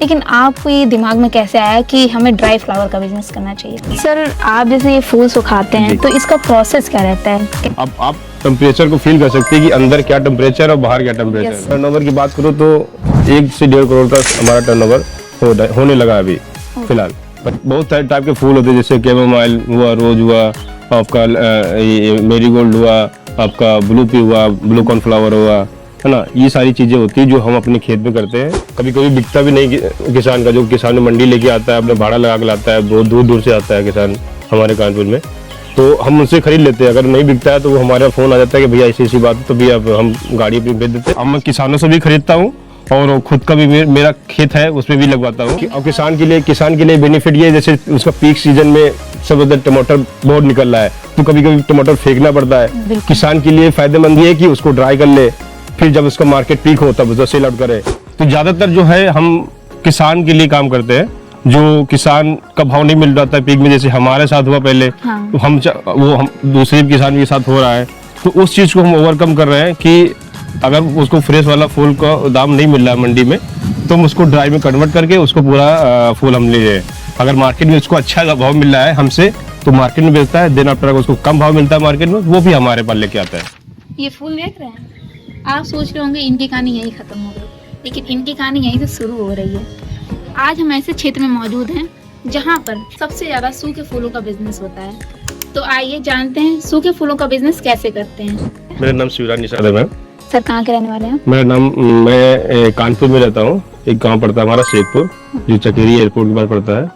लेकिन आपको ये दिमाग में कैसे आया कि हमें ड्राई फ्लावर का बिजनेस करना चाहिए? सर आप जैसे ये फूल सुखाते हैं तो इसका प्रोसेस क्या रहता है? अब आप टेम्परेचर को फील कर सकते हैं कि अंदर क्या टेम्परेचर और बाहर क्या टेम्परेचर। टर्नओवर की बात करो तो 1 से 1.5 करोड़ का हमारा टर्नओवर होने लगा अभी फिलहाल। बहुत सारे टाइप के फूल होते हैं, जैसे कैमोमाइल हुआ, रोज हुआ, आपका मेरीगोल्ड हुआ, आपका ब्लू पी हुआ, ब्लू कॉर्नफ्लावर हुआ, है ना। ये सारी चीजें होती है जो हम अपने खेत में करते हैं। कभी कभी बिकता भी नहीं किसान का, जो किसान मंडी लेके आता है, अपने भाड़ा लगा के लाता है, बहुत दूर दूर से आता है किसान हमारे कानपुर में, तो हम उनसे खरीद लेते हैं। अगर नहीं बिकता है तो वो हमारा फोन आ जाता है कि भैया ऐसी ऐसी बात है, तो भैया हम गाड़ी अपनी भेज देते हैं। अब मैं किसानों से भी खरीदता हूँ और खुद का भी मेरा खेत है उसमें भी लगवाता हूँ। और किसान के लिए बेनिफिट ये है, जैसे उसका पीक सीजन में सब उधर टमाटर बहुत निकल रहा है, तो कभी कभी टमाटर फेंकना पड़ता है। किसान के लिए फायदेमंद ये है कि उसको ड्राई कर ले, फिर जब उसका मार्केट पीक हो तब उसको सेल आउट करे। तो ज्यादातर जो है हम किसान के लिए काम करते हैं, जो किसान का भाव नहीं मिल रहा था पीक में, जैसे हमारे साथ हुआ पहले, तो हम दूसरे किसान के साथ हो रहा है, तो उस चीज को हम ओवरकम कर रहे हैं कि अगर उसको फ्रेश वाला फूल का दाम नहीं मिल रहा है मंडी में, तो हम उसको ड्राई में कन्वर्ट करके उसको पूरा फूल हम ले रहे। अगर मार्केट में उसको अच्छा भाव मिल रहा है हमसे, तो मार्केट में बेचता है, देन आफ्टर उसको कम भाव मिलता है मार्केट में, वो भी हमारे पास लेके आता है। ये फूल देख रहे हैं आप, सोच रहे होंगे इनकी कहानी यही खत्म हो गई, लेकिन इनकी कहानी यहीं से शुरू हो रही है। आज हम ऐसे क्षेत्र में मौजूद हैं जहाँ पर सबसे ज्यादा सूखे फूलों का बिजनेस होता है। तो आइए जानते हैं सूखे फूलों का बिजनेस कैसे करते हैं। मेरा नाम शिवराज निषाद है मैम। सर कहाँ के रहने वाले हैं? मैं कानपुर में रहता हूँ। एक गांव पड़ता है हमारा शेखपुर, जो चकेरी एयरपोर्ट के पास पड़ता है,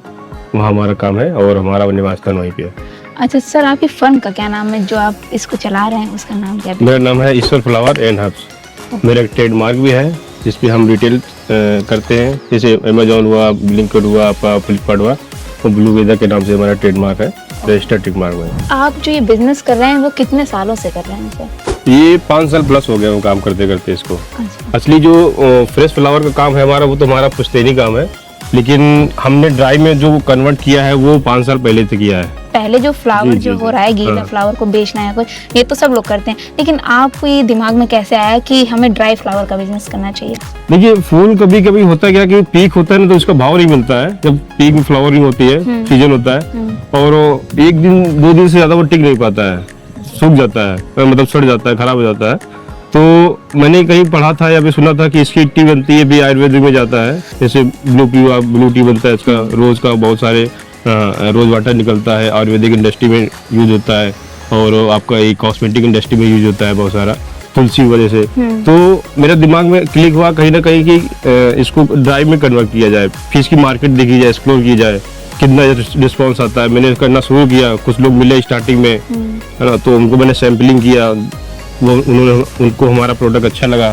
वहाँ हमारा काम है और हमारा निवास स्थान वहीं पे है। अच्छा सर, आपकी फर्म का क्या नाम है जो आप इसको चला रहे हैं, उसका नाम क्या है? मेरा नाम है ईश्वर फ्लावर एंड हर्ब्स। मेरा एक ट्रेडमार्क भी है जिसपे हम रिटेल करते हैं, जैसे अमेजोन हुआ, ब्लिंकिट हुआ, फ्लिपकार्ट हुआ, तो ब्लू वेदर के नाम से हमारा ट्रेडमार्क है, रजिस्टर्ड ट्रेडमार्क है। आप जो ये बिजनेस कर रहे हैं वो कितने सालों से कर रहे हैं सर? ये 5 साल प्लस हो गया वो काम करते करते इसको। अच्छा। असली जो फ्रेश फ्लावर का काम है हमारा, वो तो हमारा पुश्तैनी काम है, लेकिन हमने ड्राई में जो कन्वर्ट किया है वो 5 साल पहले से किया है। पहले जो फ्लावर जो हो रहा है, गीला फ्लावर को बेचना है कुछ, ये तो सब लोग करते हैं, लेकिन आपको ये दिमाग में कैसे आया कि हमें ड्राई फ्लावर का बिजनेस करना चाहिए? देखिए, फूल कभी कभी होता है क्या कि पीक होता है ना, तो उसका भाव नहीं मिलता है। जब पीक में फ्लावरिंग होती है, सीजन होता है, और 1 दिन 2 दिन से ज्यादा वो टिक नहीं पाता है, सूख जाता है, मतलब सड़ जाता है, खराब हो जाता है। तो मैंने कहीं पढ़ा था या फिर सुना था कि इसकी टी बनती है भी आयुर्वेदिक में जाता है, जैसे ब्लू टी बनता है इसका, रोज का बहुत सारे रोज वाटर निकलता है, आयुर्वेदिक इंडस्ट्री में यूज होता है, और आपका ये कॉस्मेटिक इंडस्ट्री में यूज होता है बहुत सारा, तुलसी की वजह से। तो मेरे दिमाग में क्लिक हुआ कहीं ना कहीं कि इसको ड्राई में कन्वर्ट किया जाए, फिर इसकी मार्केट देखी जाए, एक्सप्लोर की जाए, कितना रिस्पॉन्स आता है। मैंने करना शुरू किया, कुछ लोग मिले स्टार्टिंग में, है ना, तो उनको मैंने सैम्पलिंग किया, उनको हमारा प्रोडक्ट अच्छा लगा।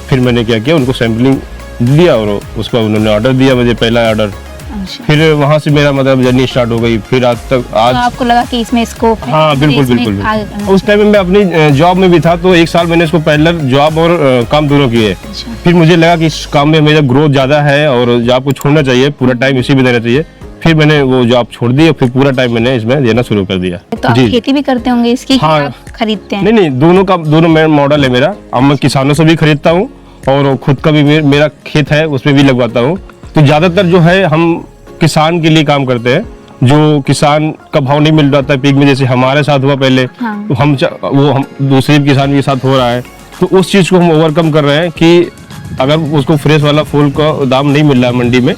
फिर मैंने क्या किया, उनको सैम्पलिंग दिया और उसका उन्होंने ऑर्डर दिया, मुझे पहला ऑर्डर। अच्छा। फिर वहाँ से मेरा मतलब जर्नी स्टार्ट हो गई। फिर आज तो आपको लगा कि इसमें स्कोप है? हाँ बिल्कुल। उस टाइम में मैं अपनी जॉब में भी था, तो 1 साल मैंने इसको पैरेलल जॉब और काम दोनों किए। अच्छा। फिर मुझे लगा कि इस काम में मेरा ग्रोथ ज्यादा है और जॉब को छोड़ना चाहिए, पूरा टाइम इसी में देना चाहिए। फिर मैंने वो जॉब छोड़ दी और फिर पूरा टाइम मैंने इसमें देना शुरू कर दिया। तो आप खेती भी करते होंगे इसकी? हाँ, आप खरीदते हैं? नहीं, दोनों मॉडल है मेरा। अब मैं किसानों से भी खरीदता हूँ और खुद का भी मेरा खेत है उसमें भी लगवाता हूँ। तो ज्यादातर जो है हम किसान के लिए काम करते हैं, जो किसान का भाव नहीं मिल रहा था पीक में, जैसे हमारे साथ हुआ पहले, तो हम दूसरे किसान के साथ हो रहा है, तो उस चीज को हम ओवरकम कर रहे हैं कि अगर उसको फ्रेश वाला फूल का दाम नहीं मिल रहा है मंडी में,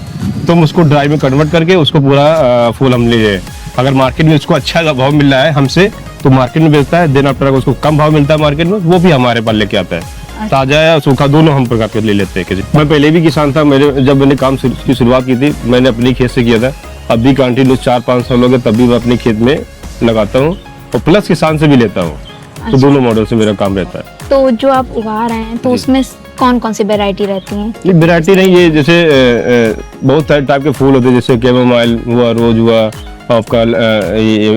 तो हम उसको ड्राई में कन्वर्ट करके उसको पूरा फूल हम ले रहे। अगर मार्केट में उसको अच्छा भाव मिल रहा है हमसे, तो मार्केट में बेचता है, देन आफ्टर उसको कम भाव मिलता है मार्केट में, वो भी हमारे पास लेके आता है। ताजा या सूखा दोनों हम प्रकार के ले लेते हैं। मैं पहले भी किसान था, जब मैंने काम की शुरुआत की थी मैंने अपने खेत से किया था। अब भी कंटिन्यू 4-5 साल हो गए, तब भी मैं अपने खेत में लगाता हूँ और प्लस किसान से भी लेता हूँ। तो दोनों मॉडल से मेरा काम रहता है। तो जो आप उगा रहे हैं, तो उसमें कौन कौन सी वैरायटी रहती है? ये वैरायटी नहीं, ये जैसे बहुत सारे टाइप के फूल होते हैं, जैसे कैमोमाइल हुआ, रोज हुआ, आपका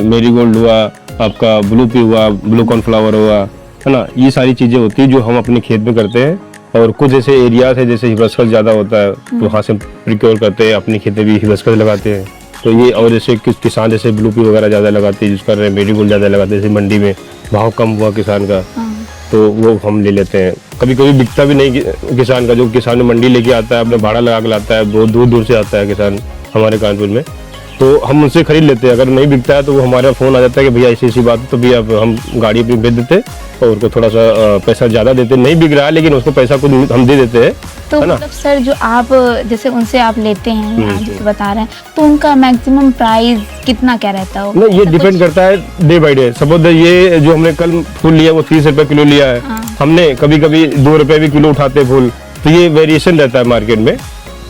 मेरीगोल्ड हुआ, आपका ब्लू पी हुआ, ब्लू कॉर्नफ्लावर हुआ, है ना। ये सारी चीजें होती है जो हम अपने खेत में करते हैं। और कुछ ऐसे एरियाज है जैसे हिबिस्कस ज्यादा होता है, तो वहाँ से प्रिक्योर करते हैं, अपनी खेत में भी हिबिस्कस लगाते हैं। तो ये, और जैसे किसान जैसे ब्लू पी वगैरह ज्यादा लगाते हैं, जिसका मेरीगोल्ड ज्यादा लगाते हैं, जैसे मंडी में भाव कम हुआ किसान का, तो तो वो हम ले लेते हैं। कभी कभी बिकता भी नहीं किसान का, जो किसान मंडी लेके आता है अपने भाड़ा लगा के लाता है, बहुत दूर दूर से आता है किसान हमारे कानपुर में, तो हम उनसे खरीद लेते हैं। अगर नहीं बिकता है तो वो हमारा फ़ोन आ जाता है कि भैया ऐसी ऐसी बात है, तो भैया हम गाड़ी अपनी भेज देते और उनको थोड़ा सा पैसा ज़्यादा देते, नहीं बिक रहा है लेकिन उसको पैसा खुद हम दे देते हैं। तो है ना? मतलब सर जो आप जैसे उनसे आप लेते हैं, आप जैसे बता रहे हैं, तो उनका मैक्सिमम प्राइस कितना क्या रहता है? नहीं, ये डिपेंड करता है डे बाई डे। सपोज ये जो हमने कल फूल लिया वो 30 रुपए किलो लिया है, हमने कभी कभी 2 रुपए भी किलो उठाते हैं फूल, तो ये वेरिएशन रहता है मार्केट में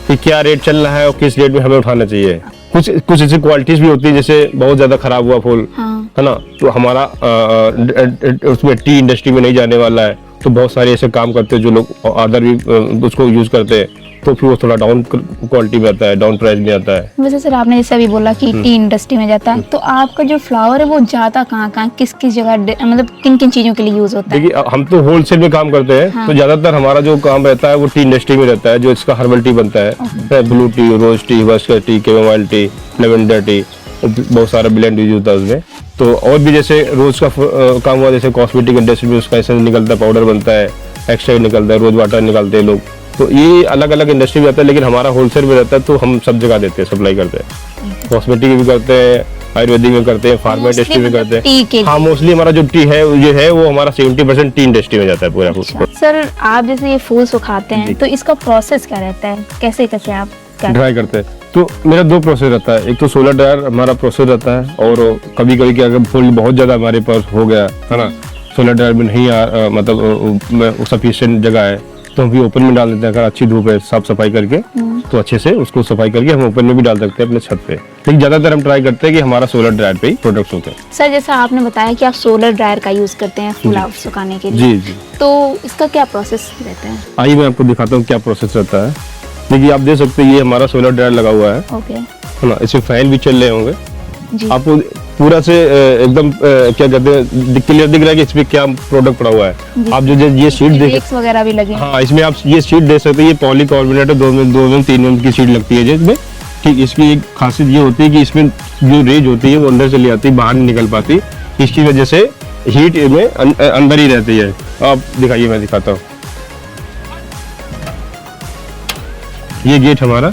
कि क्या रेट चल रहा है और किस रेट में हमें उठाना चाहिए। कुछ ऐसी क्वालिटीज भी होती है, जैसे बहुत ज्यादा खराब हुआ फूल, है ना, तो हमारा उसमें टी इंडस्ट्री में नहीं जाने वाला है, तो बहुत सारे ऐसे काम करते हैं जो लोग अदर भी उसको यूज करते हैं, तो फिर वो थोड़ा डाउन क्वालिटी में आता है, डाउन प्राइस में आता है। वैसे सर आपने जैसे अभी बोला कि टी इंडस्ट्री में जाता है, तो आपका जो फ्लावर है वो जाता कहाँ कहाँ, किस किस जगह, मतलब किन किन चीजों के लिए यूज होता है? देखिए, हम तो होलसेल में काम करते हैं, तो ज्यादातर हमारा जो काम रहता है वो टी इंडस्ट्री में रहता है, जो इसका हर्बल टी बनता है, ब्लू टी, रोज टी, वस्कर tea, chamomile tea, lavender tea, बहुत सारा ब्लेंड यूज होता है उसमें। तो और भी जैसे रोज का काम हुआ, जैसे कॉस्मेटिक इंडस्ट्री में उसका एसेंस निकलता है, पाउडर बनता है, एक्सट्रैक्ट निकलता है, रोज वाटर निकालते हैं लोग, तो ये अलग अलग इंडस्ट्री में आता है, लेकिन हमारा होलसेल में रहता है, तो हम सब जगह देते हैं, सप्लाई करते हैं। कॉस्मेटिक भी करते हैं, आयुर्वेदिक में करते हैं, फार्मा इंडस्ट्री में करते हैं। हाँ, मोस्टली हमारा जो टी है ये है वो हमारा 70% टी इंडस्ट्री में जाता है पूरा। सर आप जैसे ये फूल सुखाते हैं, तो इसका प्रोसेस क्या रहता है, कैसे कैसे आप ड्राई करते हैं? तो मेरा 2 प्रोसेस रहता है, एक तो सोलर ड्रायर हमारा प्रोसेस रहता है, और कभी कभी क्या, अगर फूल बहुत ज्यादा हमारे पास हो गया है ना, सोलर ड्रायर में नहीं मतलब सफिशिएंट जगह है, तो हम भी ओपन में डाल देते हैं। अगर अच्छी धूप है, साफ सफाई करके, तो अच्छे से उसको सफाई करके हम ओपन में भी डाल सकते हैं अपने छत पे, लेकिन ज्यादातर हम ट्राई करते हैं कि हमारा सोलर ड्रायर पे ही प्रोडक्ट्स होते हैं। सर जैसा आपने बताया कि आप सोलर ड्रायर का यूज करते हैं फूल सुखाने के लिए, जी, तो इसका क्या प्रोसेस रहता है? आइए मैं आपको दिखाता हूँ क्या प्रोसेस रहता है। देखिए, आप देख सकते हैं ये हमारा सोलर ड्रायर लगा हुआ है, ओके, है ना, इसमें फैन भी चल रहे होंगे जी। आपको पूरा से एकदम क्या कहते हैं, क्लियर दिख रहा है कि इसमें क्या प्रोडक्ट पड़ा हुआ है। आप जो ये शीट देख वगैरह भी लगे, हाँ, इसमें आप ये शीट देख सकते हैं, ये पॉलीकार्बोनेट 2 mm 3 mm की शीट लगती है जिसमें, ठीक। इसकी एक खासियत ये होती है कि इसमें जो रेज होती है वो अंदर से ले आती है, बाहर नहीं निकल पाती, इसकी वजह से हीट में अंदर ही रहती है। आप दिखाइए, मैं दिखाता हूँ। ये गेट हमारा,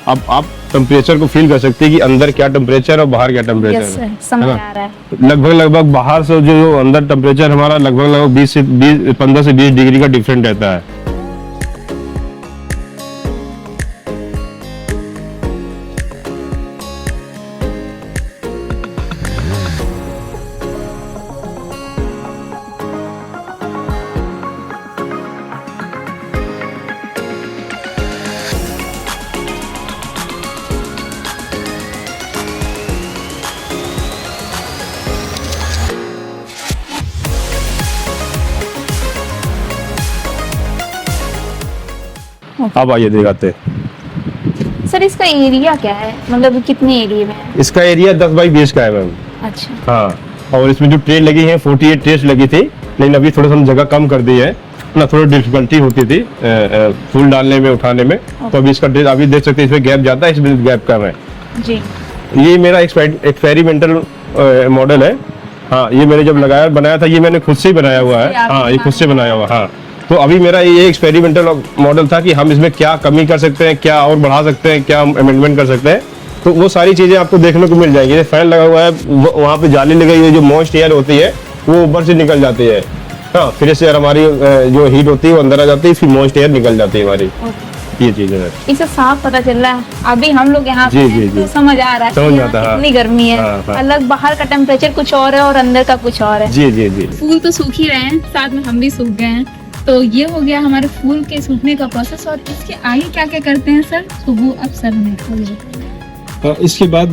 अब आप टेम्परेचर को फील कर सकते हैं कि अंदर क्या टेम्परेचर और बाहर क्या टेम्परेचर है। समझ आ रहा है। लगभग बाहर से जो अंदर टेम्परेचर हमारा लगभग 15 से 20 डिग्री का डिफरेंट रहता है। अब आइए दिखाते हैं। सर इसका एरिया क्या है, मतलब कितने एरिया में है? इसका एरिया 10 बाई 20 का है मैम। अच्छा, हाँ, और इसमें जो ट्रे लगी है 48 ट्रेस लगी थी, लेकिन अभी थोड़ा सा जगह कम कर दी है ना, थोड़ी डिफिकल्टी होती थी फूल डालने में, उठाने में, तो अभी इसका अभी देख सकते हैं इसमें गैप जाता है, इसमें गैप कम है जी। ये मेरा एक्सपेरिमेंटल मॉडल है। हाँ, ये मैंने जब बनाया था, ये मैंने खुद से ही बनाया हुआ है। हाँ, ये खुद से बनाया हुआ। हाँ, तो अभी मेरा ये एक्सपेरिमेंटल मॉडल था कि हम इसमें क्या कमी कर सकते हैं, क्या और बढ़ा सकते हैं, क्या अमेंडमेंट कर सकते हैं, तो वो सारी चीजें आपको देखने को मिल जाएंगी। फैन लगा हुआ है, वहाँ पे जाली लगाई है, जो मॉइस्ट एयर होती है वो ऊपर से निकल जाती है। हाँ, फिर से हमारी जो हीट होती है वो अंदर आ जाती है, फिर मॉइस्ट एयर निकल जाती है हमारी। ये चीजें है, इसे साफ पता चल रहा है। अभी हम लोग यहाँ जी, जी, जी। तो समझ आ रहा है, समझ आता है। कितनी गर्मी है। हाँ, हाँ। अलग बाहर का टेम्परेचर कुछ और है और अंदर का कुछ और है। जी जी जी। फूल तो सूख ही रहे हैं, साथ में हम भी सूख गए हैं, तो ये हो गया हमारे फूल के सूखने का प्रोसेस। और इसके आगे क्या क्या करते हैं सर, तो वो अब सर में इसके बाद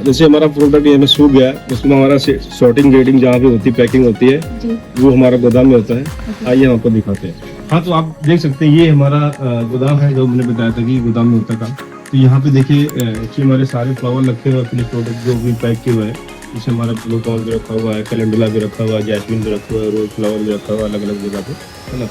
जैसे हमारा प्रोडक्ट ये में सूख गया, उसमें हमारा सॉर्टिंग ग्रेडिंग जहाँ पे होती है, पैकिंग होती है जी। वो हमारा गोदाम में होता है। आइए हम आपको दिखाते हैं। हाँ, तो आप देख सकते हैं ये हमारा गोदाम है, जो मैंने बताया था कि गोदाम में होता काम। तो यहाँ पे देखिए एक्चुअली हमारे सारे फ्लावर रखे हुए अपने प्रोडक्ट जो भी पैक किए हुए हैं, जैसे हमारा ब्लू कॉल भी रखा हुआ है, कैलेंडुला भी रखा हुआ है, जैस्मिन भी रखा हुआ है, रोज फ्लावर भी रखा हुआ है अलग अलग जगह पे, है ना।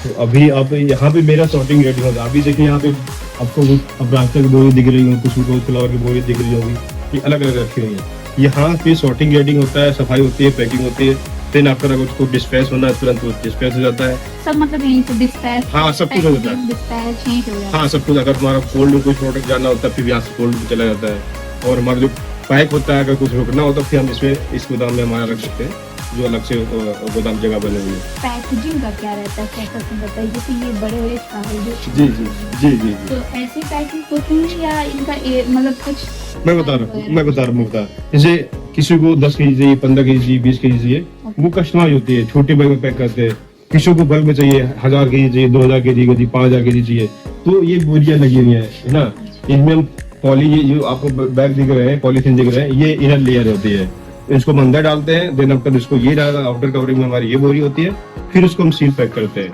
तो अभी आप यहाँ पे मेरा सॉर्टिंग रेडी होगा। अभी देखिए यहाँ पे आपको अब रास्ते की बोरी दिख रही होगी, कुछ रोज फ्लावर की बोरी दिख रही होगी, ये अलग अलग रखी हुई है। यहाँ पे सॉर्टिंग रेडिंग होता है, सफाई होती है, पैकिंग होती है, देन आफ्टर अगर उसको डिस्पैच होना है तुरंत वो डिस्पैच हो जाता है। सब मतलब यहीं से डिस्पैच, हाँ सब कुछ हो जाता है। डिस्पैच यहीं से हो जाता है। हाँ सब कुछ, अगर तुम्हारा कोल्ड में कोई प्रोडक्ट जाना होता है फिर यहाँ से कोल्ड में चला जाता है। और हमारा जो पैक होता है अगर कुछ रुकना हो तो फिर हम इसमें इस गोदाम में हमारा रख सकते हैं, जो अलग से गोदाम जगह बने हुई है। पैकेजिंग का क्या रहता है, कैसा तुम बताइए, जैसे ये बड़े बड़े चावल जो जी जी जी जी जी तो ऐसे पैकिंग होती है या इनका मतलब कुछ मैं बता रहा हूँ जैसे किसी को 10 केजी चाहिए, 15 केजी चाहिए, 20 केजी चाहिए, वो कस्टमाइज होती है, छोटे बैग में पैक करते हैं। किसी को बल्क में चाहिए 1000 केजी चाहिए, 2000 केजी चाहिए, 5000 केजी चाहिए, तो ये बोरियां लगी हुई है ना। इनमें हम पॉली, ये जो आपको बैग दिख रहे हैं, पॉलीथीन दिख रहे हैं, ये इनर लेयर होती है। इसको हम अंदर डालते हैं, देन आफ्टर इसको ये आउटर कवरिंग में हमारी ये बोरी होती है, फिर उसको हम सील पैक करते हैं,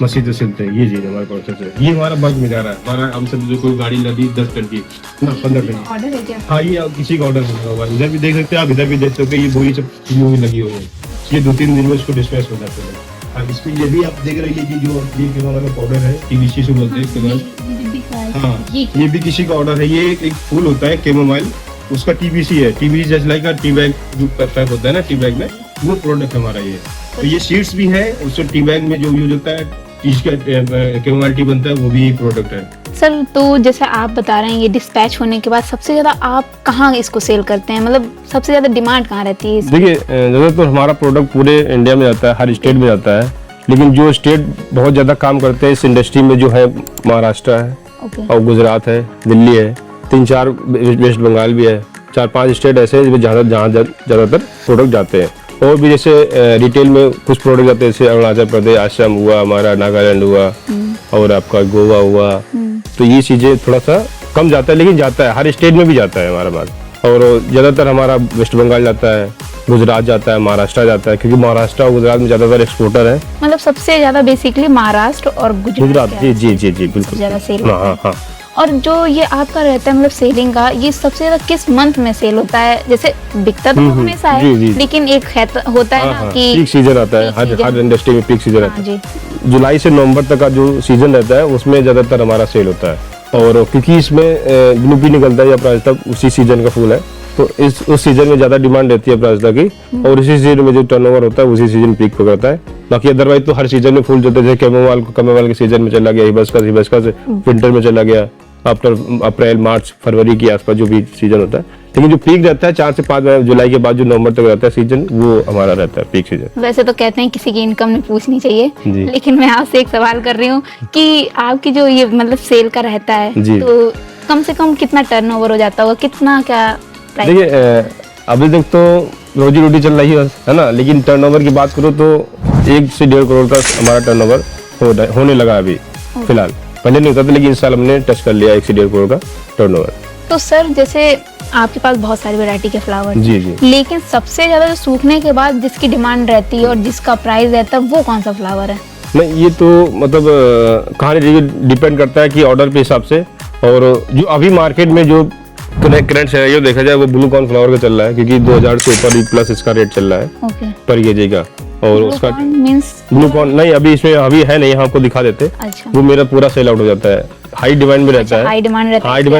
मशीन से सिलते हैं। ये चीज हमारा प्रोसेस है। ये हमारा बल्क में जा रहा है। हमारा हमसे जो कोई गाड़ी लगी 10 टन की ना 15 टन, ऑर्डर है क्या? हाँ ये किसी का ऑर्डर होगा। इधर भी देख सकते हैं आप, इधर भी देख सकते हैं, ये बोरी सब लगी हुई है। ये 2-3 दिन में इसको डिस्पैच हो जाते हैं। अब इसमें ये भी आप देख रहे हैं, जो ये वाला पाउडर है, TBC से बोलते हैं। हाँ ये भी किसी का ऑर्डर है। ये एक फूल होता है कैमोमाइल, उसका TBC है। TBC जैसे लाइक टी बैग जो पैक होता है ना, टी बैग में वो प्रोडक्ट हमारा ये। तो ये सीड्स भी है, उससे टी बैग में जो यूज होता है, इसका कैमोमाइल टी बनता है, वो भी प्रोडक्ट है। सर तो जैसे आप बता रहे हैं ये डिस्पैच होने के बाद सबसे ज्यादा आप कहाँ इसको सेल करते हैं, मतलब सबसे ज्यादा डिमांड कहाँ रहती है? देखिए ज़्यादातर तो हमारा प्रोडक्ट पूरे इंडिया में जाता है, हर स्टेट में जाता है, लेकिन जो स्टेट बहुत ज़्यादा काम करते हैं इस इंडस्ट्री में जो है महाराष्ट्र है और गुजरात है, दिल्ली है, 3-4 वेस्ट बंगाल भी है, 4-5 स्टेट ऐसे हैं जहाँ ज़्यादातर प्रोडक्ट जाते हैं। और भी जैसे रिटेल में कुछ प्रोडक्ट जाते हैं, जैसे अरुणाचल प्रदेश, आसाम हुआ, हमारा नागालैंड हुआ और आपका गोवा हुआ, तो ये चीज़ें थोड़ा सा कम जाता है, लेकिन जाता है, हर स्टेट में भी जाता है हमारा माल। और ज़्यादातर हमारा वेस्ट बंगाल जाता है, गुजरात जाता है, महाराष्ट्र जाता है, क्योंकि महाराष्ट्र और गुजरात में ज़्यादातर एक्सपोर्टर है। मतलब सबसे ज्यादा बेसिकली महाराष्ट्र और गुजरात जी जी जी जी बिल्कुल ज्यादा सेल। हाँ। और जो ये आपका रहता है मतलब सेलिंग का, ये सबसे ज्यादा किस मंथ में सेल होता है? जैसे बिकता तो हमेशा है, जी। लेकिन एक होता है ना कि पीक सीजन आता है, हर इंडस्ट्री में पीक सीजन आता है। जुलाई से नवंबर तक का जो सीजन रहता है उसमें ज्यादातर हमारा सेल होता है। और क्योंकि इसमें ब्लू पी निकलता है या प्राजक्ता उसी सीजन का फूल है, तो उस सीजन में ज्यादा डिमांड रहती है प्राजक्ता की, और उसी सीजन में जो टर्नओवर होता है उसी सीजन पीक पकड़ता है। बाकी अदरवाइज तो हर सीजन में फूल होते हैं, जैसे कैमोमाइल के सीजन में चला गया, हिबिस्कस विंटर में चला गया, आफ्टर अप्रैल मार्च फरवरी के आसपास जो भी सीजन होता है। लेकिन जो पीक रहता है 4 से 5 जुलाई के बाद जो नवंबर तक रहता है सीजन, वो हमारा रहता है पीक सीजन। वैसे तो कहते हैं किसी की इनकम नहीं पूछनी चाहिए, लेकिन मैं आपसे एक सवाल कर रही हूँ कि आपकी जो ये मतलब सेल का रहता है, तो कम से कम कितना टर्नओवर हो जाता होगा, कितना क्या? देखिए अभी तक तो रोजी रोटी चल रही है ना, लेकिन टर्नओवर की बात करो तो 1 से 1.5 करोड़ तक हमारा टर्नओवर होने लगा अभी फिलहाल। पहले नहीं होता था, लेकिन इस साल हमने टच कर लिया 1 से 1.5 करोड़ का टर्नओवर। तो सर जैसे आपके पास बहुत सारी वैरायटी के फ्लावर जी, लेकिन सबसे ज्यादा जो सूखने के बाद जिसकी डिमांड रहती है और जिसका प्राइस रहता है, वो कौन सा फ्लावर है? नहीं, ये तो मतलब कहानी डिपेंड करता है कि ऑर्डर के हिसाब से। और जो अभी मार्केट में जो करंट सिनेरियो देखा जाए वो ब्लू कॉर्न फ्लावर का चल रहा है, क्योंकि 2000 से ऊपर प्लस इसका रेट चल रहा है पर केजी का। और उसका ब्लू कॉर्न नहीं अभी इसमें अभी है नहीं, आपको दिखा देते। अच्छा। वो मेरा पूरा सेल आउट हो जाता है, हाई डिमांड में रहता है। हाई डिमांड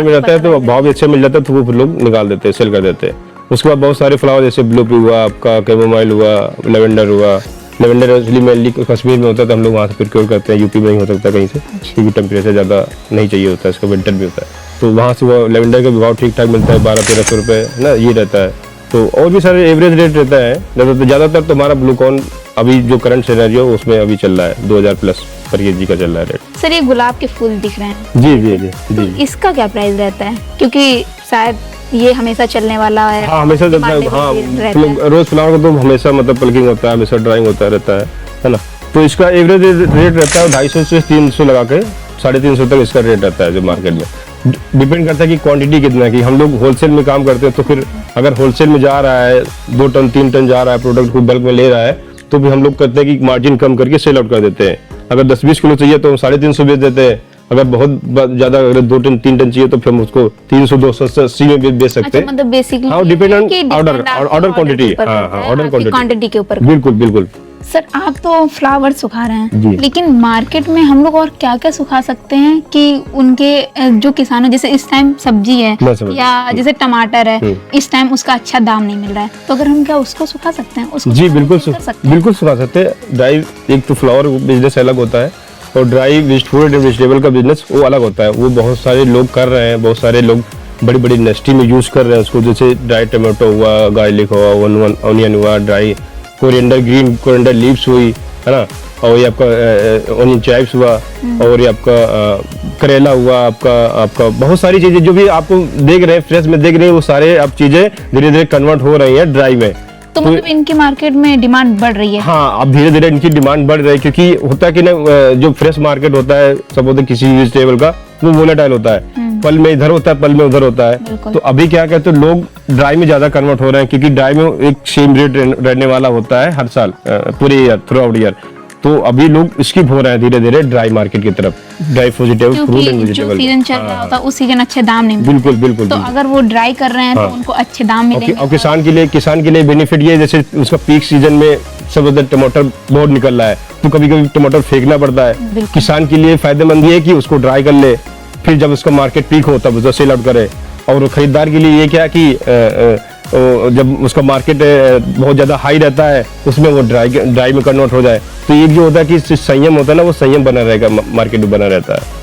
में रहता है तो भाव भी अच्छे मिल जाता है, तो वो फिर लोग निकाल देते हैं, सेल कर देते हैं। उसके बाद बहुत सारे फ्लावर जैसे ब्लू पी हुआ, आपका कैमोमाइल हुआ, लेवेंडर हुआ। लेवेंडर एक्चुअली मेनली कश्मीर में होता है, तो हम लोग वहाँ से प्रोक्योर करते हैं, यूपी में नहीं हो सकता कहीं से, क्योंकि टेम्परेचर ज़्यादा नहीं चाहिए होता है, इसका विंटर भी होता है। तो वहाँ से वो लेवेंडर का भाव ठीक ठाक मिलता है, 1200-1300 रुपये ना, ये रहता है। तो और भी सारे एवरेज रेट रहता है। ज़्यादातर तो हमारा ब्लू कॉर्न अभी जो करंट सिनेरियो उसमें अभी चल रहा है 2000 प्लस पर केजी का चल रहा है रेट। सर ये गुलाब के फूल दिख रहे हैं, जी। तो इसका क्या प्राइस रहता है? क्योंकि शायद ये हमेशा चलने वाला है। हाँ हमेशा चलता है। हाँ रोज फ्लावर का तो हमेशा मतलब पल्किंग होता है, हमेशा ड्राइंग होता रहता है ना। तो इसका एवरेज रेट रहता है 250 से 300 लगा के 350 तक इसका रेट रहता है जो मार्केट में। डिपेंड करता है कि क्वांटिटी कितना है, कि हम लोग होलसेल में काम करते हैं, तो फिर अगर होलसेल में जा रहा है 2 टन 3 टन जा रहा है प्रोडक्ट को बल्क में ले रहा है, तो भी हम लोग करते हैं कि मार्जिन कम करके सेल आउट कर देते हैं। अगर 10-20 किलो चाहिए तो हम 350 बेच देते हैं। अगर बहुत ज्यादा अगर 2 टन 3 टन चाहिए तो फिर हम उसको 300-280 में बेच सकते हैं। मतलब बेसिकली हाँ डिपेंड ऑन ऑर्डर क्वांटिटी। हाँ ऑर्डर क्वांटिटी के ऊपर। बिल्कुल। सर आप तो फ्लावर सुखा रहे जी। हैं, लेकिन मार्केट में हम लोग और क्या क्या सुखा सकते हैं कि उनके जो किसानों, जैसे इस टाइम सब्जी है मैं समझ या जैसे टमाटर है, इस टाइम उसका अच्छा दाम नहीं मिल रहा है, तो अगर हम क्या उसको सुखा सकते हैं? उसको जी बिल्कुल कर सकते हैं? बिल्कुल सुखा सकते हैं। ड्राई, एक तो फ्लावर बिजनेस अलग होता है और ड्राई फूड एंड वेजिटेबल का बिजनेस वो अलग होता है। वो बहुत सारे लोग कर रहे हैं, बहुत सारे लोग बड़ी बड़ी इंडस्ट्री में यूज कर रहे हैं उसको, जैसे ड्राई टमाटो हुआ, गार्लिक हुआ, ऑनियन हुआ, dry coriander, green coriander leaves हुई, है ना, और ये आपका ऑनियन चाइप्स हुआ, और ये आपका करेला हुआ, आपका बहुत सारी चीजें जो भी आपको देख रहे हैं, फ्रेश में देख रहे हैं, वो सारे अब चीजें धीरे धीरे कन्वर्ट हो रही हैं ड्राई में। तो मतलब इनकी मार्केट में डिमांड बढ़ रही है? हाँ, अब धीरे धीरे इनकी डिमांड बढ़ रही है, क्योंकि होता है कि ना, जो फ्रेश मार्केट होता है सब होता है किसी वेजिटेबल का, वो वोलेटाइल होता है, पल में इधर होता है, पल में उधर होता है। तो अभी क्या कहते हैं, लोग ड्राई में ज्यादा कन्वर्ट हो रहे हैं, क्योंकि ड्राई में एक सेम रेट रहने वाला होता है हर साल, पूरे ईयर, थ्रू आउट ईयर। तो अभी लोग स्किप हो रहे हैं धीरे धीरे ड्राई मार्केट की तरफ, ड्राई वेजिटेबल, फ्रूट एंड जो वेजिटेबल। सीजन चल रहा होता है उस सीजन अच्छे दाम नहीं मिलते। बिल्कुल बिल्कुल तो बिल्कुल। अगर वो ड्राई कर रहे हैं तो उनको अच्छे दाम मिलेंगे। और किसान के लिए बेनिफिट ये है, जैसे उसका पीक सीजन में सब उधर टमाटर बहुत निकल रहा है, तो कभी कभी टमाटर फेंकना पड़ता है। किसान के लिए फायदेमंद ये है कि उसको ड्राई कर ले, फिर जब उसका मार्केट पीक हो तब उसको सेल आउट करे। और खरीदार के लिए ये क्या कि जब उसका मार्केट बहुत ज्यादा हाई रहता है, उसमें वो ड्राई में कन्वर्ट हो जाए। तो ये जो होता है कि संयम होता है ना, वो संयम बना रहेगा, मार्केट में बना रहता है।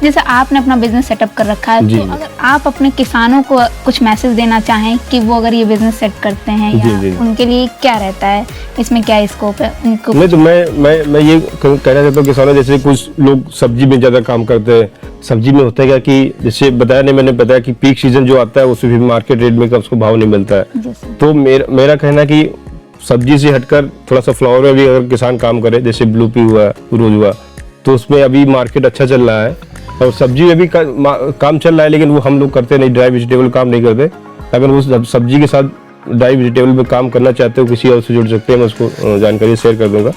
जैसे आपने अपना बिजनेस सेटअप कर रखा है, तो अगर आप अपने किसानों को कुछ मैसेज देना चाहें कि वो अगर ये बिजनेस सेट करते हैं, या उनके लिए क्या रहता है, इसमें क्या स्कोप है उनको? नहीं, तो मैं ये कहना चाहता हूँ किसानों, जैसे कुछ लोग सब्जी में ज्यादा काम करते हैं। सब्जी में होता है क्या कि जैसे मैंने बताया कि पीक सीजन जो आता है उसमें भी मार्केट रेट में उसको भाव नहीं मिलता है। तो मेरा कहना कि सब्जी से हटकर थोड़ा सा फ्लावर में भी अगर किसान काम करे, जैसे ब्लू पी हुआ, रोज हुआ, तो उसमें अभी मार्केट अच्छा चल रहा है। और सब्जी में भी काम चल रहा है, लेकिन वो हम लोग करते नहीं, ड्राई वेजिटेबल काम नहीं करते। अगर वो सब्जी के साथ ड्राई वेजिटेबल में काम करना चाहते हो, किसी और से जुड़ सकते हैं, मैं उसको जानकारी शेयर कर दूंगा।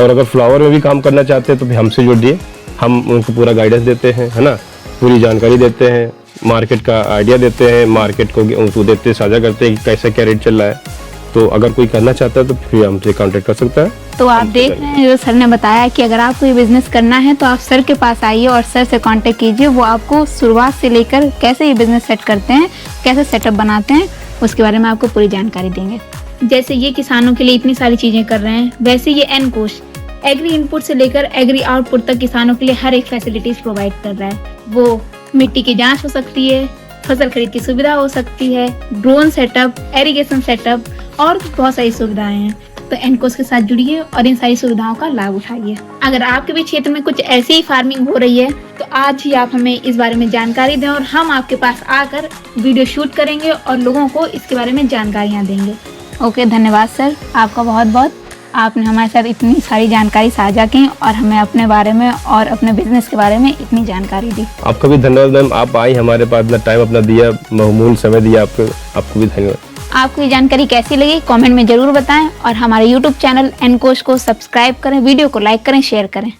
और अगर फ्लावर में भी काम करना चाहते हैं तो भी हमसे जुड़िए, हम उनको पूरा गाइडेंस देते हैं, है ना, पूरी जानकारी देते हैं, मार्केट का आइडिया देते हैं, मार्केट को उनको देते साझा करते हैं कि कैसा क्या रेट चल रहा है। तो अगर कोई करना चाहता है तो फिर हमसे कांटेक्ट कर सकता है। तो आप देख रहे हैं, जो सर ने बताया कि अगर आपको ये बिजनेस करना है तो आप सर के पास आइए और सर से कांटेक्ट कीजिए। वो आपको शुरुआत से लेकर कैसे ये बिजनेस सेट करते हैं, कैसे सेटअप बनाते हैं, उसके बारे में आपको पूरी जानकारी देंगे। जैसे ये किसानों के लिए इतनी सारी चीजें कर रहे हैं, वैसे ये एनकोश एग्री इनपुट से लेकर एग्री आउटपुट तक किसानों के लिए हर एक फैसिलिटीज प्रोवाइड कर रहा है। वो मिट्टी की जांच हो सकती है, फसल खरीद की सुविधा हो सकती है, ड्रोन सेटअप, एरीगेशन सेटअप और बहुत सारी सुविधाएं हैं। तो एनकोस के साथ जुड़िए और इन सारी सुविधाओं का लाभ उठाइए। अगर आपके भी क्षेत्र में कुछ ऐसी ही फार्मिंग हो रही है तो आज ही आप हमें इस बारे में जानकारी दें और हम आपके पास आकर वीडियो शूट करेंगे और लोगों को इसके बारे में जानकारियाँ देंगे। ओके, धन्यवाद सर, आपका बहुत बहुत। आपने हमारे साथ इतनी सारी जानकारी साझा की और हमें अपने बारे में और अपने बिजनेस के बारे में इतनी जानकारी दी। आपका भी धन्यवाद मैम, आप आई हमारे पास, इतना टाइम अपना दिया, बहुमूल्य समय दिया, आपको भी धन्यवाद। आपको ये जानकारी कैसी लगी कमेंट में जरूर बताएं और हमारे YouTube चैनल एनकोश को सब्सक्राइब करें, वीडियो को लाइक करें, शेयर करें।